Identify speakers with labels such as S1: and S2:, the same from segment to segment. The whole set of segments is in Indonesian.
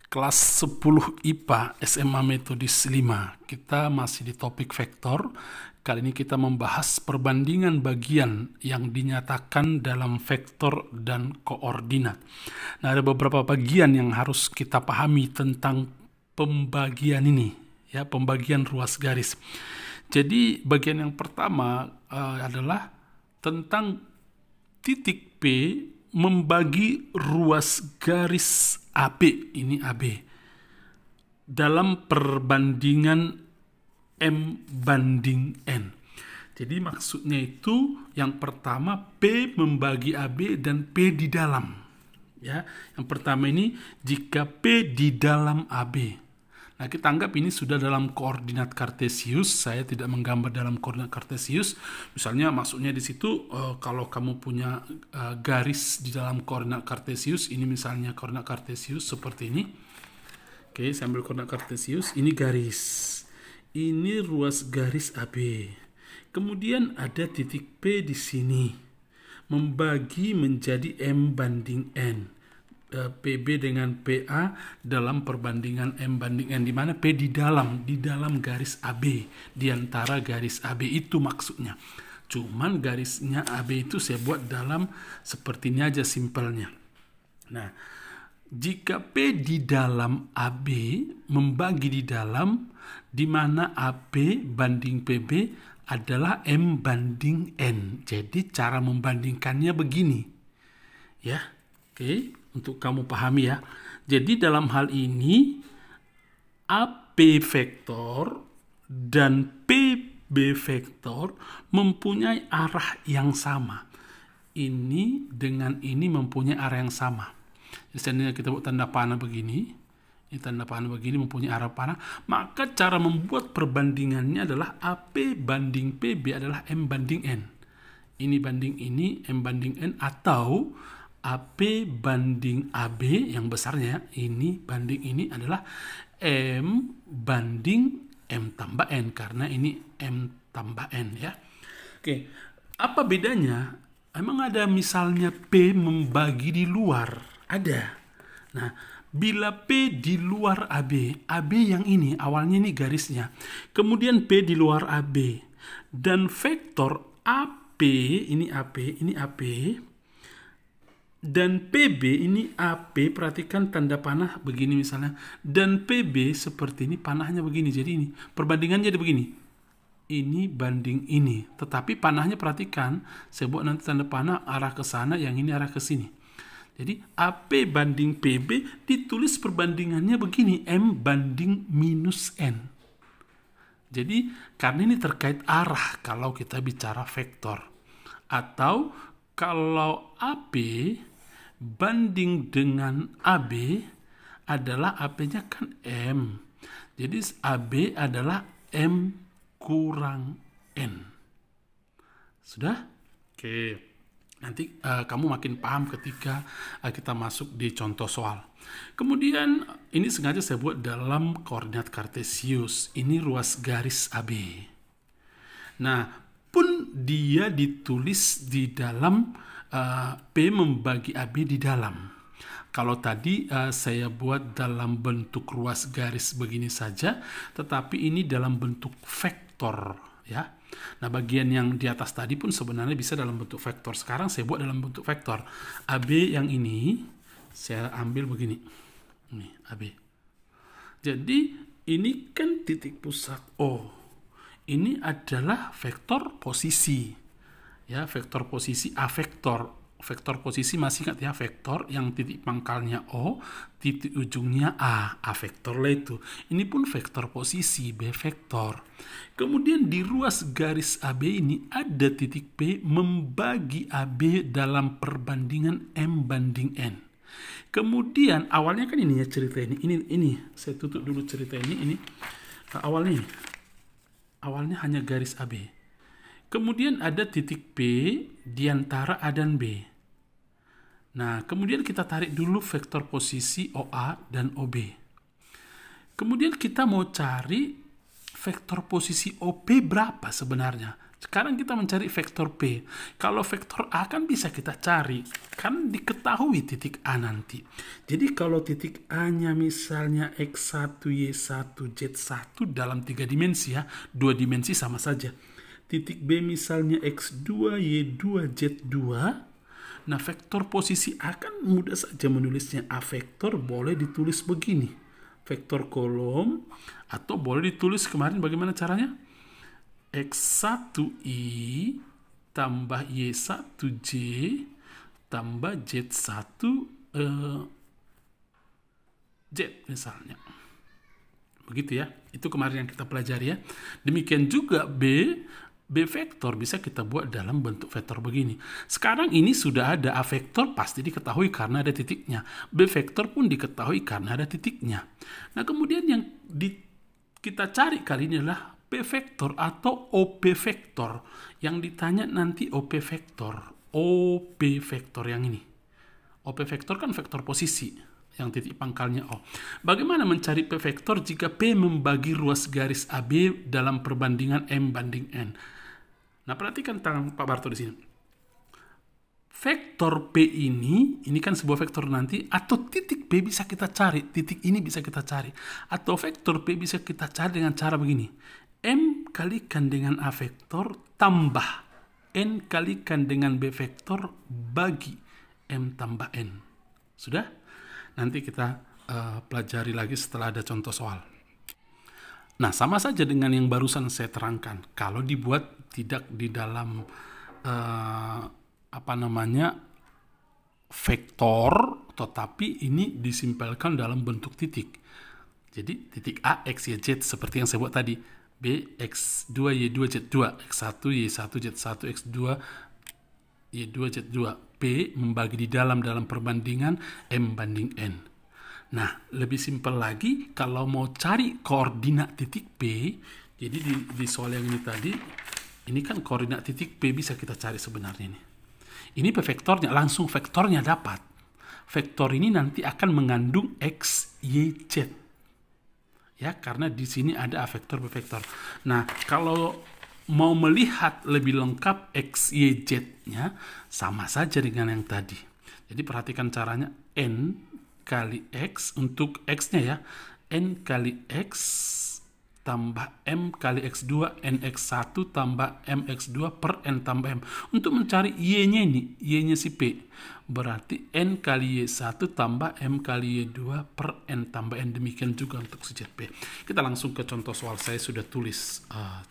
S1: Kelas 10 IPA SMA Metodis 5. Kita masih di topik vektor. Kali ini kita membahas perbandingan bagian yang dinyatakan dalam vektor dan koordinat. Nah, ada beberapa bagian yang harus kita pahami tentang pembagian ini, ya, pembagian ruas garis. Jadi, bagian yang pertama adalah tentang titik P membagi ruas garis AB, ini AB, dalam perbandingan M banding N. Jadi maksudnya itu yang pertama P membagi AB dan P di dalam. Ya, yang pertama ini jika P di dalam AB. Nah, kita anggap ini sudah dalam koordinat kartesius. Saya tidak menggambar dalam koordinat kartesius. Misalnya maksudnya di situ kalau kamu punya garis di dalam koordinat kartesius, ini misalnya koordinat kartesius seperti ini. Oke, saya ambil koordinat kartesius, ini garis. Ini ruas garis AB. Kemudian ada titik P di sini. Membagi menjadi M banding N. PB dengan PA dalam perbandingan M banding N, di mana P di dalam garis AB, di antara garis AB itu maksudnya. Cuman garisnya AB itu saya buat dalam seperti ini aja simpelnya. Nah, jika P di dalam AB membagi di dalam, di mana AB banding PB adalah M banding N. Jadi cara membandingkannya begini. Ya, oke. Untuk kamu pahami ya. Jadi dalam hal ini AP vektor dan PB vektor mempunyai arah yang sama. Ini dengan ini mempunyai arah yang sama. Jadi seandainya kita buat tanda panah begini, ini tanda panah begini mempunyai arah panah, maka cara membuat perbandingannya adalah AP banding PB adalah M banding N. Ini banding ini M banding N, atau AP banding AB yang besarnya ini banding ini adalah M banding M tambah N, karena ini M tambah N ya. Oke, apa bedanya? Emang ada misalnya P membagi di luar? Ada. Nah, bila P di luar AB, AB yang ini awalnya ini garisnya, kemudian P di luar AB, dan vektor AP, ini AP, ini AP, dan PB ini AP, perhatikan tanda panah begini misalnya, dan PB seperti ini, panahnya begini. Jadi ini perbandingannya jadi begini, ini banding ini, tetapi panahnya perhatikan, saya buat nanti tanda panah arah ke sana, yang ini arah ke sini. Jadi AP banding PB ditulis perbandingannya begini, M banding minus N. Jadi karena ini terkait arah kalau kita bicara vektor, atau kalau AP banding dengan AB adalah AP-nya kan M. Jadi AB adalah M kurang N. Sudah? Oke. Nanti kamu makin paham ketika kita masuk di contoh soal. Kemudian ini sengaja saya buat dalam koordinat kartesius. Ini ruas garis AB. Nah, pun dia ditulis di dalam P membagi AB di dalam. Kalau tadi saya buat dalam bentuk ruas garis begini saja, tetapi ini dalam bentuk vektor ya. Nah, bagian yang di atas tadi pun sebenarnya bisa dalam bentuk vektor. Sekarang saya buat dalam bentuk vektor. AB yang ini saya ambil begini. Ini AB. Jadi ini kan titik pusat O. Ini adalah vektor posisi. Ya, vektor posisi A vektor. Vektor posisi masih ingat ya, vektor yang titik pangkalnya O, titik ujungnya A vektor lah itu. Ini pun vektor posisi, B vektor. Kemudian di ruas garis AB ini ada titik P membagi AB dalam perbandingan M banding N. Kemudian awalnya kan ini ya cerita ini. Ini saya tutup dulu cerita ini. Awalnya hanya garis AB. Kemudian ada titik P di antara A dan B. Nah, kemudian kita tarik dulu vektor posisi OA dan OB. Kemudian kita mau cari vektor posisi OP berapa sebenarnya. Sekarang kita mencari vektor P. Kalau vektor A kan bisa kita cari. Kan diketahui titik A nanti. Jadi kalau titik A-nya misalnya X1, Y1, Z1 dalam 3 dimensi ya. 2 dimensi sama saja. Titik B misalnya X2, Y2, Z2. Nah vektor posisi A kan mudah saja menulisnya. A vektor boleh ditulis begini. Vektor kolom. Atau boleh ditulis kemarin bagaimana caranya? X1i tambah Y1j tambah Z1 Z misalnya. Begitu ya. Itu kemarin yang kita pelajari ya. Demikian juga B vektor bisa kita buat dalam bentuk vektor begini. Sekarang ini sudah ada A vektor pasti diketahui karena ada titiknya. B vektor pun diketahui karena ada titiknya. Nah kemudian yang kita cari kali ini adalah P vektor atau OP vektor. Yang ditanya nanti OP vektor. OP vektor yang ini. OP vektor kan vektor posisi. Yang titik pangkalnya O. Bagaimana mencari P vektor jika P membagi ruas garis AB dalam perbandingan M banding N? Nah perhatikan tangan Pak Barto di sini. Vektor P ini kan sebuah vektor nanti, atau titik P bisa kita cari. Titik ini bisa kita cari. Atau vektor P bisa kita cari dengan cara begini. M kalikan dengan A vektor tambah N kalikan dengan B vektor bagi M tambah N. Sudah? Nanti kita pelajari lagi setelah ada contoh soal. Nah, sama saja dengan yang barusan saya terangkan. Kalau dibuat tidak di dalam vektor, tetapi ini disimpelkan dalam bentuk titik. Jadi titik A, X, Y, Z seperti yang saya buat tadi. B, X2, Y2, Z2, X1, Y1, Z1, X2, Y2, Z2. P membagi di dalam perbandingan M banding N. Nah, lebih simpel lagi, kalau mau cari koordinat titik P, jadi di soal yang ini tadi, ini kan koordinat titik P bisa kita cari sebenarnya ini. Ini P vektornya, langsung vektornya dapat. Vektor ini nanti akan mengandung X, Y, Z. Ya, karena di sini ada A vektor, B vektor. Nah, kalau mau melihat lebih lengkap X, Y, Z-nya, sama saja dengan yang tadi. Jadi perhatikan caranya, N kali X, untuk X-nya ya, N kali X tambah M kali X2, NX1 tambah MX2 per N tambah M. Untuk mencari Y-nya ini, Y-nya si P. Berarti N kali Y1 tambah M kali Y2 per N tambah N. Demikian juga untuk si ZP. Kita langsung ke contoh soal. Saya sudah tulis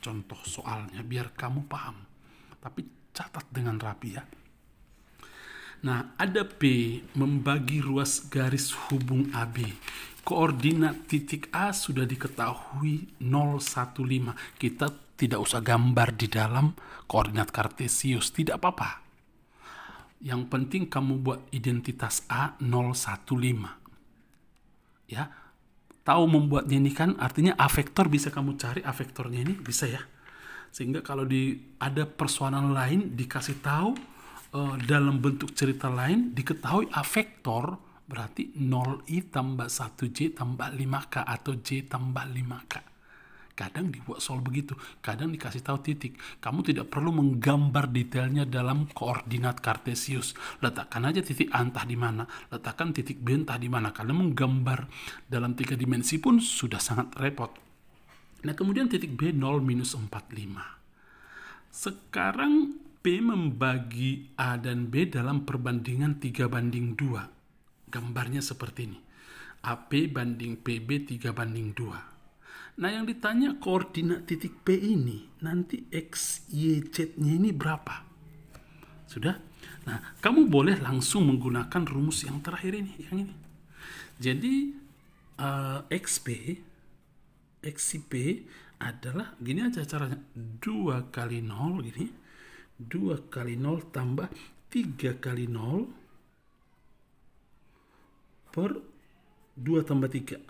S1: contoh soalnya biar kamu paham. Tapi catat dengan rapi ya. Nah, ada P membagi ruas garis hubung AB. Koordinat titik A sudah diketahui 0,15. Kita tidak usah gambar di dalam koordinat kartesius, tidak apa-apa. Yang penting kamu buat identitas A 0,15. Ya, tahu membuatnya ini kan artinya A vektor bisa kamu cari A vektornya ini bisa ya. Sehingga kalau ada persoalan lain dikasih tahu dalam bentuk cerita lain diketahui A vektor berarti 0i tambah 1j tambah 5k atau j tambah 5k. Kadang dibuat soal begitu, kadang dikasih tahu titik. Kamu tidak perlu menggambar detailnya dalam koordinat kartesius. Letakkan aja titik A entah di mana, letakkan titik B entah di mana. Karena menggambar dalam 3 dimensi pun sudah sangat repot. Nah, kemudian titik B 0-45. Sekarang P membagi A dan B dalam perbandingan 3:2. Gambarnya seperti ini. AP banding PB 3:2. Nah, yang ditanya koordinat titik P ini, nanti X, Y, Z-nya ini berapa? Sudah? Nah, kamu boleh langsung menggunakan rumus yang terakhir ini, yang ini. Jadi, XP adalah, gini aja caranya, 2 kali 0, gini. 2 kali 0 tambah 3 kali 0 per 2 tambah 3.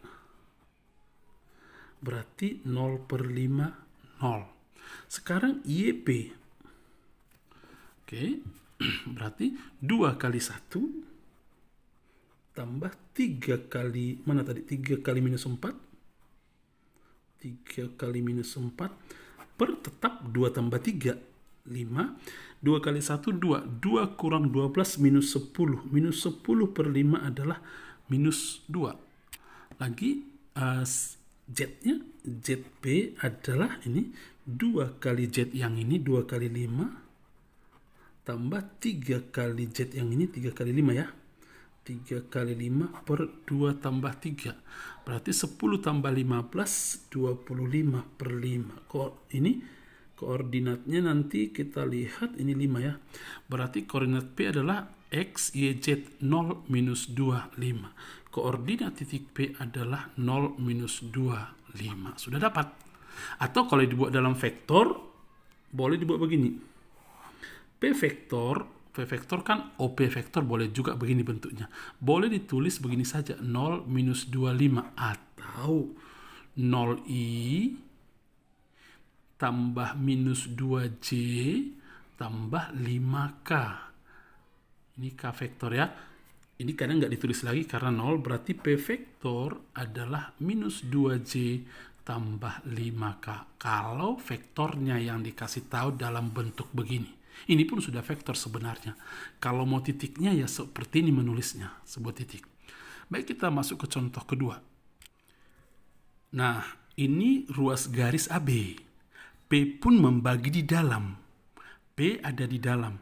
S1: Berarti 0/5, 0. Sekarang YP. Oke. Berarti 2 kali 1 tambah 3 kali, mana tadi? 3 kali minus 4. 3 kali minus 4 per tetap 2 tambah 3. 5. 2 kali 1, 2. 2 kurang 12 minus 10. Minus 10 per 5 adalah minus 2. Lagi Z-nya, ZB adalah ini 2 kali Z yang ini, 2 kali 5 tambah 3 kali Z yang ini, 3 kali 5 ya. 3 kali 5 per 2 tambah 3. Berarti 10 tambah 15, 25 per 5. Ini koordinatnya nanti kita lihat, ini 5 ya. Berarti koordinat P adalah X, Y, Z 0, minus 2, 5. Koordinat titik P adalah 0, minus 2, 5. Sudah dapat. Atau kalau dibuat dalam vektor, boleh dibuat begini. P vektor kan OP vektor boleh juga begini bentuknya. Boleh ditulis begini saja, 0, minus 2, 5. Atau 0I tambah minus 2J tambah 5K. Ini K vektor ya. Ini kadang nggak ditulis lagi karena 0, berarti P vektor adalah minus 2J tambah 5K. Kalau vektornya yang dikasih tahu dalam bentuk begini. Ini pun sudah vektor sebenarnya. Kalau mau titiknya ya seperti ini menulisnya, sebuah titik. Baik, kita masuk ke contoh kedua. Nah, ini ruas garis AB. P pun membagi di dalam. P ada di dalam.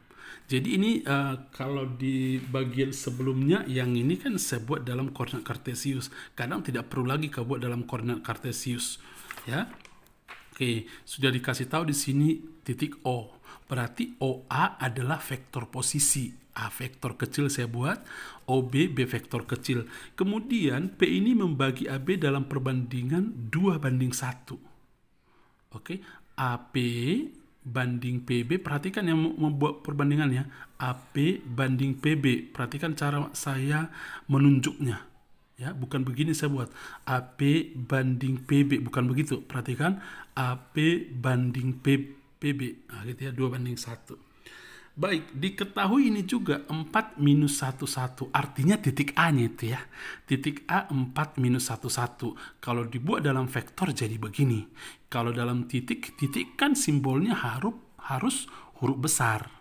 S1: Jadi ini kalau di bagian sebelumnya yang ini kan saya buat dalam koordinat kartesius. Kadang tidak perlu lagi kau buat dalam koordinat kartesius, ya. Oke, sudah dikasih tahu di sini titik O. Berarti OA adalah vektor posisi. A vektor kecil saya buat, OB B vektor kecil. Kemudian P ini membagi AB dalam perbandingan 2:1. Oke, AP banding PB, perhatikan yang membuat perbandingannya, AP banding PB, perhatikan cara saya menunjuknya, ya, bukan begini saya buat, AP banding PB, bukan begitu, perhatikan, AP banding PB, nah gitu ya, 2:1. Baik, diketahui ini juga 4 minus 1, 1. Artinya titik A-nya itu ya. Titik A 4 minus 1, 1. Kalau dibuat dalam vektor jadi begini. Kalau dalam titik kan simbolnya harus huruf besar.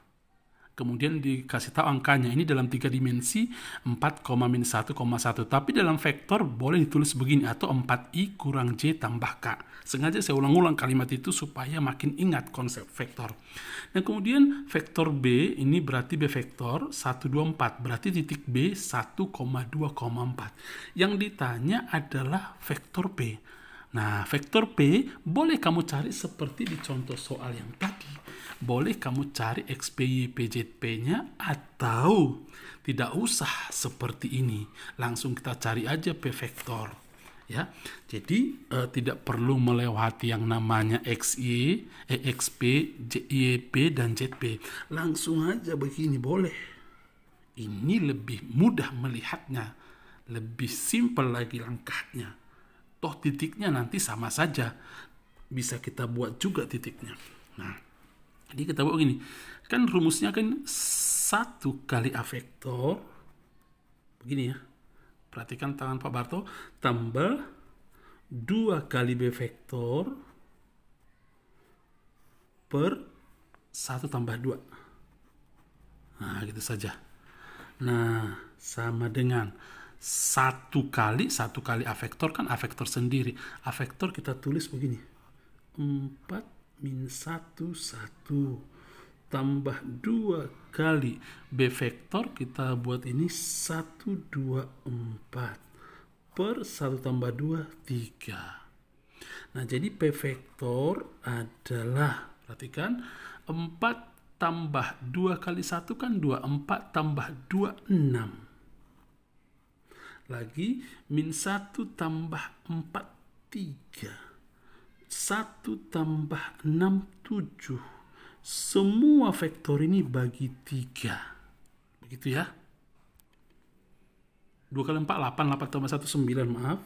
S1: Kemudian dikasih tahu angkanya. Ini dalam 3 dimensi 4,-1,1. Tapi dalam vektor boleh ditulis begini. Atau 4I kurang J tambah K. Sengaja saya ulang-ulang kalimat itu supaya makin ingat konsep vektor. Dan kemudian vektor B ini berarti B vektor 1, 2, 4. Berarti titik B 1,2,4. Yang ditanya adalah vektor P. Nah, vektor P boleh kamu cari seperti di contoh soal yang tadi. Boleh kamu cari XPY PZP-nya atau tidak usah seperti ini. Langsung kita cari aja P vektor. Ya, jadi tidak perlu melewati yang namanya XY, XP, YP, dan ZP. Langsung aja begini boleh. Ini lebih mudah melihatnya. Lebih simpel lagi langkahnya. Toh titiknya nanti sama saja. Bisa kita buat juga titiknya. Nah, jadi kita buat gini. Kan rumusnya kan 1 kali A vektor. Begini ya. Perhatikan tangan Pak Barto. Tambah 2 kali B vektor per 1 tambah 2. Nah, gitu saja. Nah, sama dengan 1 kali A vektor kan A vektor sendiri. A vektor kita tulis begini. 4 min 1, 1 tambah 2 kali B vektor, kita buat ini 1, 2, 4 per 1 tambah 2, 3. Nah, jadi P vektor adalah, perhatikan, 4 tambah 2 kali 1 kan 2, 4 tambah 2, 6. Lagi, min 1 tambah 4, 3. 1 tambah 6, 7. Semua vektor ini bagi 3. Begitu ya. 2 kali 4, 8. 8 tambah 1, 9, maaf.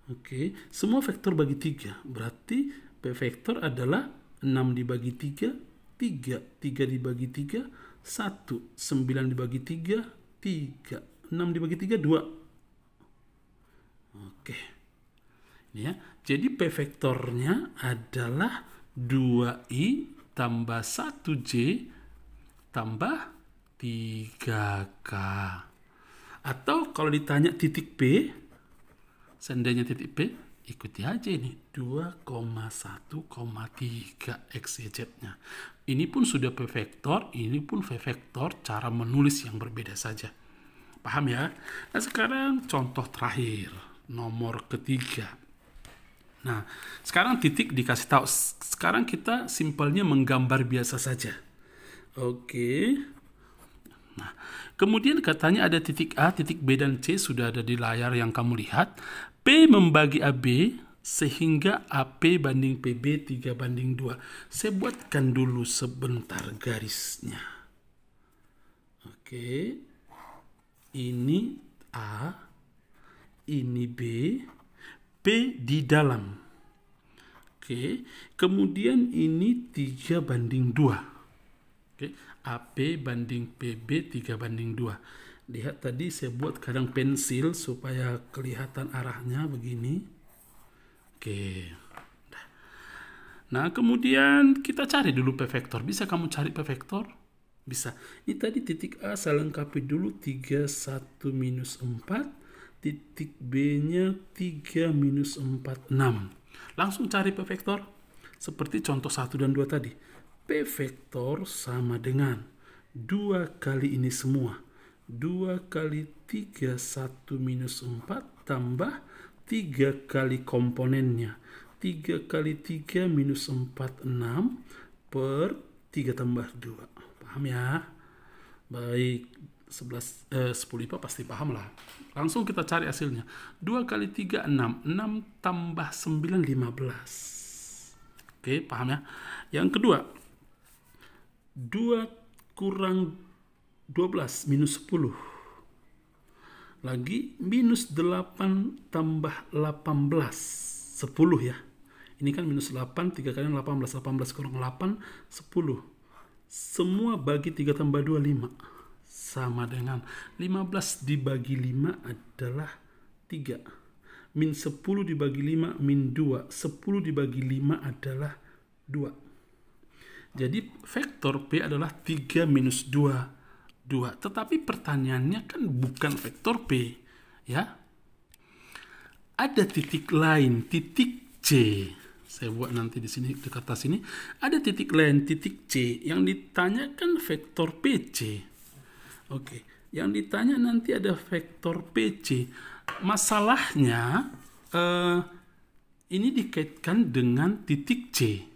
S1: Oke. Semua vektor bagi 3. Berarti P vektor adalah 6 dibagi 3, 3. 3 dibagi 3, 1. 9 dibagi 3, 3. 6 dibagi 3, 2. Oke. Ini ya. Jadi P vektornya adalah 2I tambah 1J tambah 3K. Atau kalau ditanya titik P, seandainya titik P, ikuti aja ini 2,1,3 XYZ-nya. Ini pun sudah P vektor, ini pun V vektor, cara menulis yang berbeda saja. Paham ya? Nah sekarang contoh terakhir, nomor ketiga. Nah sekarang titik dikasih tahu. Sekarang kita simpelnya menggambar biasa saja. Oke. Nah, kemudian katanya ada titik A, titik B, dan C sudah ada di layar yang kamu lihat. P membagi AB sehingga AP banding PB 3:2. Saya buatkan dulu sebentar garisnya. Oke. Ini A, ini B, P di dalam. Oke. Kemudian ini 3:2. Oke. AP banding PB 3:2. Lihat tadi saya buat kadang pensil supaya kelihatan arahnya begini. Oke. Nah kemudian kita cari dulu P vektor. Bisa kamu cari P vektor? Bisa. Ini tadi titik A saya lengkapi dulu 3, 1, minus 4. Titik B-nya 3, minus 4, 6. Langsung cari P vektor. Seperti contoh 1 dan 2 tadi. P vektor sama dengan 2 kali ini semua. 2 kali 3, 1 minus 4 tambah 3 kali komponennya. 3 kali 3 minus 4, 6 per 3 tambah 2. Paham ya? Baik, 10 IPA pasti paham lah. Langsung kita cari hasilnya. 2 kali 3, 6. 6 tambah 9, 15. Oke, paham ya? Yang kedua, 2 kurang 12 minus 10. Lagi minus 8 tambah 18. 10 ya. Ini kan minus 8, 3 kali 18. 18 kurang 8, 10. Semua bagi 3 tambah 2, 5. Sama dengan 15 dibagi 5 adalah 3. Min 10 dibagi 5, min 2. 10 dibagi 5 adalah 2. Jadi vektor P adalah 3 minus 2, 2. Tetapi pertanyaannya kan bukan vektor P. Ya. Ada titik lain, titik C. Saya buat nanti di sini dekat atas sini. Ada titik lain, titik C. Yang ditanyakan vektor PC. Oke. Yang ditanya nanti ada vektor PC. Masalahnya ini dikaitkan dengan titik C.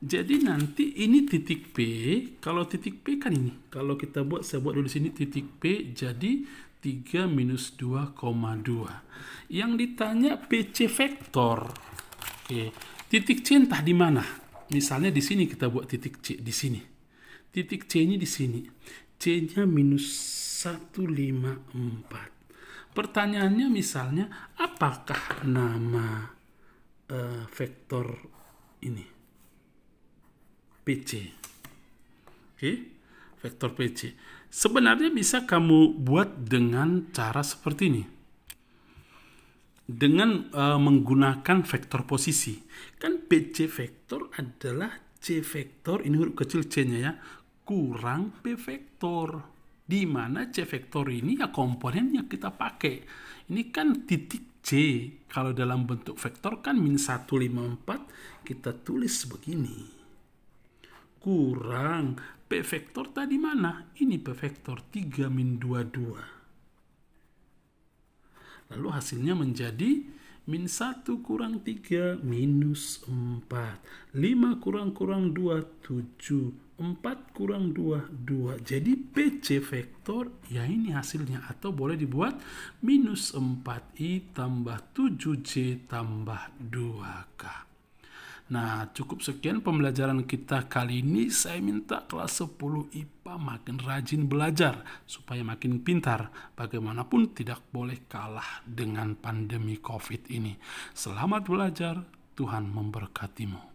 S1: Jadi nanti ini titik P, kalau titik P kan ini. Kalau kita buat, saya buat dulu di sini titik P jadi 3 minus 2,2. Yang ditanya PC vektor. Oke, titik C entah di mana. Misalnya di sini kita buat titik C di sini. Titik C ini di sini. C-nya minus 154. Pertanyaannya misalnya, apakah nama vektor ini? PC. Oke, vektor PC. Sebenarnya bisa kamu buat dengan cara seperti ini. Dengan menggunakan vektor posisi. Kan PC vektor adalah C vektor, ini huruf kecil C-nya ya, kurang P vektor. Di mana C vektor ini ya komponen yang kita pakai. Ini kan titik C. Kalau dalam bentuk vektor kan min 154, kita tulis begini. Kurang P vektor tadi mana? Ini P vektor 3 min 22. Lalu hasilnya menjadi min 1 kurang 3 minus 4. 5 kurang 2, 7. 4 kurang 2, 2. Jadi PC vektor, ya ini hasilnya. Atau boleh dibuat minus 4I tambah 7J tambah 2K. Nah, cukup sekian pembelajaran kita kali ini. Saya minta kelas 10 IPA makin rajin belajar supaya makin pintar. Bagaimanapun tidak boleh kalah dengan pandemi COVID ini. Selamat belajar, Tuhan memberkatimu.